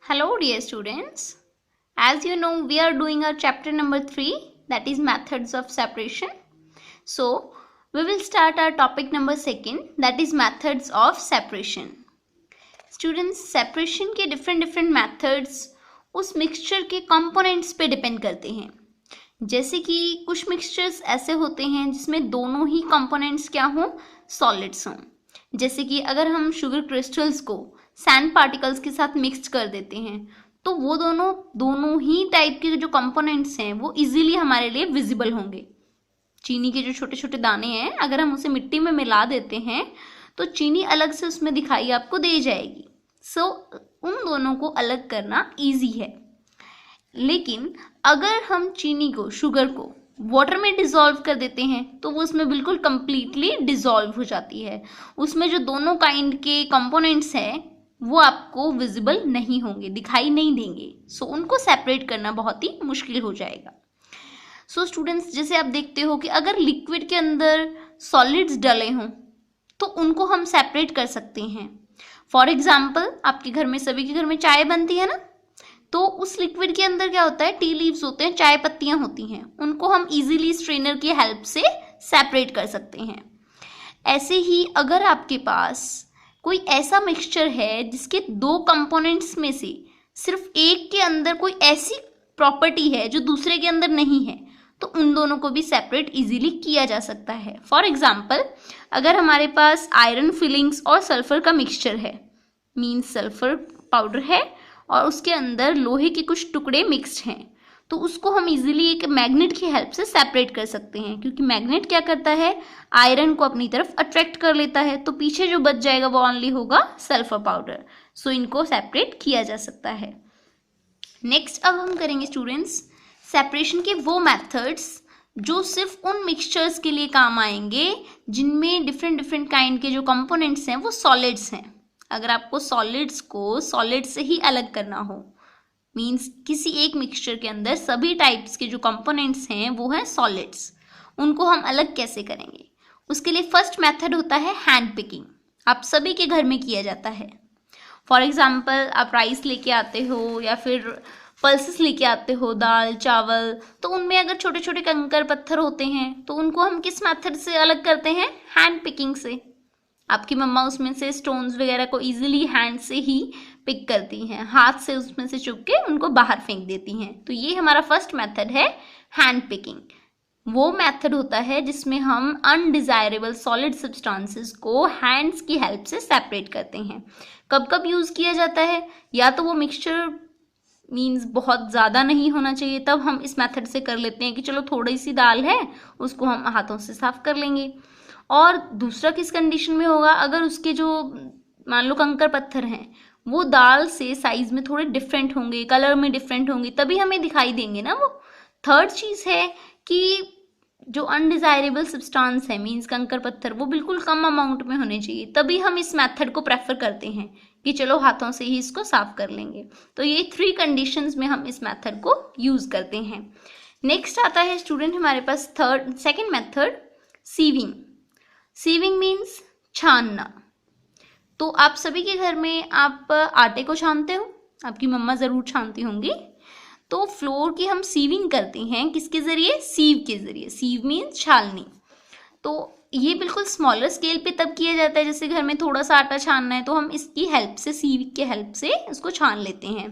Hello dear students. As you know, we are doing our chapter number 3, that is methods of separation. So, we will start our topic number 2, that is methods of separation. Students, separation के different methods उस mixture के components पे depend करते हैं. जैसे कि कुछ mixtures ऐसे होते हैं जिसमें दोनों ही कंपोनेंट्स क्या हों, सॉलिड्स हों. जैसे कि अगर हम शुगर क्रिस्टल्स को सैंड पार्टिकल्स के साथ मिक्स कर देते हैं तो वो दोनों ही टाइप के जो कंपोनेंट्स हैं वो इजीली हमारे लिए विजिबल होंगे. चीनी के जो छोटे छोटे दाने हैं, अगर हम उसे मिट्टी में मिला देते हैं तो चीनी अलग से उसमें दिखाई आपको दे जाएगी. सो उन दोनों को अलग करना ईजी है. लेकिन अगर हम चीनी को, शुगर को वाटर में डिसॉल्व कर देते हैं तो वो उसमें बिल्कुल कंप्लीटली डिसॉल्व हो जाती है. उसमें जो दोनों काइंड के कंपोनेंट्स हैं वो आपको विजिबल नहीं होंगे, दिखाई नहीं देंगे. सो उनको सेपरेट करना बहुत ही मुश्किल हो जाएगा. सो स्टूडेंट्स, जैसे आप देखते हो कि अगर लिक्विड के अंदर सॉलिड्स डले हों तो उनको हम सेपरेट कर सकते हैं. फॉर एग्जाम्पल, आपके घर में, सभी के घर में चाय बनती है ना, तो उस लिक्विड के अंदर क्या होता है, टी लीव्स होते हैं, चाय पत्तियां होती हैं. उनको हम इजीली स्ट्रेनर की हेल्प से सेपरेट कर सकते हैं. ऐसे ही अगर आपके पास कोई ऐसा मिक्सचर है जिसके दो कंपोनेंट्स में से सिर्फ एक के अंदर कोई ऐसी प्रॉपर्टी है जो दूसरे के अंदर नहीं है, तो उन दोनों को भी सेपरेट इजीली किया जा सकता है. फॉर एग्जाम्पल, अगर हमारे पास आयरन फिलिंग्स और सल्फर का मिक्सचर है, मीन्स सल्फर पाउडर है और उसके अंदर लोहे के कुछ टुकड़े मिक्स्ड हैं, तो उसको हम इजीली एक मैग्नेट की हेल्प से सेपरेट कर सकते हैं. क्योंकि मैग्नेट क्या करता है, आयरन को अपनी तरफ अट्रैक्ट कर लेता है, तो पीछे जो बच जाएगा वो ओनली होगा सल्फर पाउडर. सो इनको सेपरेट किया जा सकता है. नेक्स्ट अब हम करेंगे स्टूडेंट्स सेपरेशन के वो मेथड्स जो सिर्फ उन मिक्सचर्स के लिए काम आएंगे जिनमें डिफरेंट काइंड के जो कंपोनेंट्स हैं वो सॉलिड्स हैं. अगर आपको सॉलिड्स को सॉलिड से ही अलग करना हो, मीन्स किसी एक मिक्सचर के अंदर सभी टाइप्स के जो कंपोनेंट्स हैं वो हैं सॉलिड्स, उनको हम अलग कैसे करेंगे, उसके लिए फर्स्ट मेथड होता है हैंड पिकिंग. आप सभी के घर में किया जाता है. फॉर एग्जाम्पल, आप राइस लेके आते हो या फिर पल्सेस लेके आते हो, दाल चावल, तो उनमें अगर छोटे छोटे कंकर पत्थर होते हैं तो उनको हम किस मेथड से अलग करते हैं, हैंड पिकिंग से. आपकी मम्मा उसमें से स्टोन्स वगैरह को इजीली हैंड से ही पिक करती हैं, हाथ से उसमें से चुप के उनको बाहर फेंक देती हैं. तो ये हमारा फर्स्ट मेथड है हैंड पिकिंग. वो मेथड होता है जिसमें हम अनडिजायरेबल सॉलिड सब्सटेंसेस को हैंड्स की हेल्प से सेपरेट करते हैं. कब कब यूज़ किया जाता है, या तो वो मिक्सचर मीन्स बहुत ज़्यादा नहीं होना चाहिए, तब हम इस मेथड से कर लेते हैं कि चलो थोड़ी सी दाल है उसको हम हाथों से साफ कर लेंगे. और दूसरा किस कंडीशन में होगा, अगर उसके जो मान लो कंकर पत्थर हैं वो दाल से साइज में थोड़े डिफरेंट होंगे, कलर में डिफरेंट होंगे, तभी हमें दिखाई देंगे ना वो. थर्ड चीज़ है कि जो अनडिजायरेबल सब्सटेंस है, मीन्स कंकर पत्थर, वो बिल्कुल कम अमाउंट में होने चाहिए, तभी हम इस मेथड को प्रेफर करते हैं कि चलो हाथों से ही इसको साफ कर लेंगे. तो ये 3 कंडीशंस में हम इस मेथड को यूज़ करते हैं. नेक्स्ट आता है स्टूडेंट हमारे पास second method, sieving. Sieving means छानना. तो आप सभी के घर में आप आटे को छानते हो, आपकी मम्मा ज़रूर छानती होंगी. तो फ्लोर की हम सीविंग करते हैं किसके ज़रिए, सीव के ज़रिए. सीव मीन्स छालनी. तो ये बिल्कुल स्मॉलर स्केल पे तब किया जाता है, जैसे घर में थोड़ा सा आटा छानना है तो हम इसकी हेल्प से, सीव के हेल्प से इसको छान लेते हैं.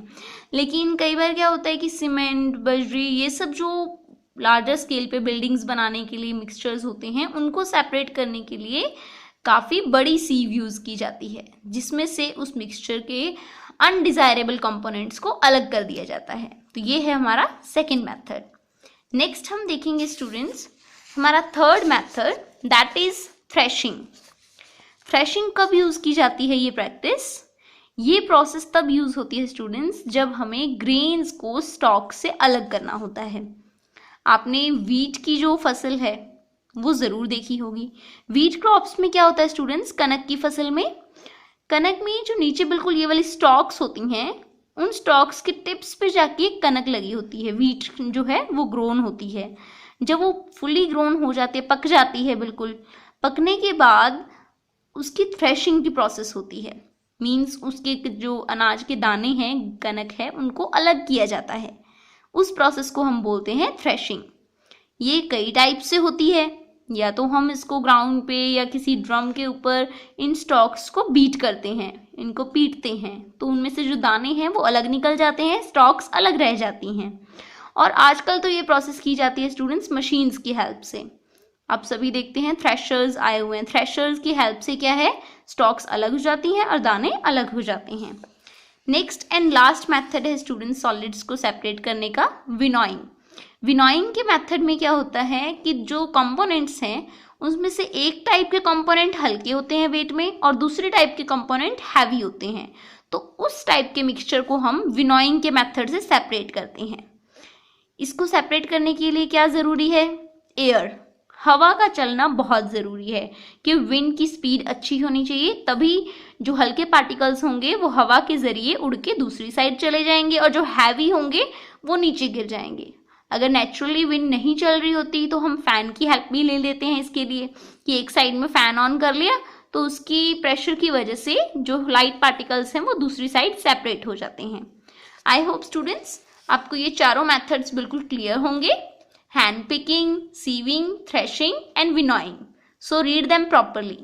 लेकिन कई बार क्या होता है कि सीमेंट, बजरी, ये सब जो लार्जर स्केल पे बिल्डिंग्स बनाने के लिए मिक्सचर्स होते हैं, उनको सेपरेट करने के लिए काफ़ी बड़ी सीव यूज़ की जाती है, जिसमें से उस मिक्सचर के अनडिजायरेबल कंपोनेंट्स को अलग कर दिया जाता है. तो ये है हमारा सेकेंड मेथड. नेक्स्ट हम देखेंगे स्टूडेंट्स हमारा third method, that is threshing. Threshing कब यूज़ की जाती है ये प्रैक्टिस, ये प्रोसेस तब यूज़ होती है स्टूडेंट्स जब हमें ग्रेन्स को स्टॉक से अलग करना होता है. आपने वीट की जो फसल है वो ज़रूर देखी होगी. वीट क्रॉप्स में क्या होता है स्टूडेंट्स, कनक की फसल में, कनक में जो नीचे बिल्कुल ये वाली स्टॉक्स होती हैं, उन स्टॉक्स के टिप्स पे जाके कनक लगी होती है. वीट जो है वो ग्रोन होती है. जब वो फुली ग्रोन हो जाती है, पक जाती है, बिल्कुल पकने के बाद उसकी थ्रेशिंग की प्रोसेस होती है. मीन्स उसके जो अनाज के दाने हैं, कनक है, उनको अलग किया जाता है। उस प्रोसेस को हम बोलते हैं थ्रेशिंग। ये कई टाइप से होती है, या तो हम इसको ग्राउंड पे या किसी ड्रम के ऊपर इन स्टॉक्स को बीट करते हैं, इनको पीटते हैं, तो उनमें से जो दाने हैं वो अलग निकल जाते हैं, स्टॉक्स अलग रह जाती हैं। और आजकल तो ये प्रोसेस की जाती है स्टूडेंट्स मशीन्स की हेल्प से। आप सभी देखते हैं थ्रेशर्स आए हुए हैं, थ्रेशर्स की हेल्प से क्या है, स्टॉक्स अलग हो जाती हैं और दाने अलग हो जाते हैं। नेक्स्ट एंड लास्ट मेथड है स्टूडेंट्स सॉलिड्स को सेपरेट करने का, विनोइंग। विनोइंग के मेथड में क्या होता है कि जो कंपोनेंट्स हैं उसमें से एक टाइप के कंपोनेंट हल्के होते हैं वेट में और दूसरे टाइप के कंपोनेंट हैवी होते हैं, तो उस टाइप के मिक्सचर को हम विनोइंग के मेथड से सेपरेट करते हैं। इसको सेपरेट करने के लिए क्या ज़रूरी है, एयर, हवा का चलना बहुत ज़रूरी है कि विंड की स्पीड अच्छी होनी चाहिए, तभी जो हल्के पार्टिकल्स होंगे वो हवा के ज़रिए उड़ के दूसरी साइड चले जाएंगे और जो हैवी होंगे वो नीचे गिर जाएंगे। अगर नेचुरली विंड नहीं चल रही होती तो हम फ़ैन की हेल्प भी ले लेते हैं इसके लिए, कि एक साइड में फ़ैन ऑन कर लिया तो उसकी प्रेशर की वजह से जो लाइट पार्टिकल्स हैं वो दूसरी साइड सेपरेट हो जाते हैं। आई होप स्टूडेंट्स आपको ये चारों मेथड्स बिल्कुल क्लियर होंगे, hand picking, sieving, threshing and winnowing. So read them properly.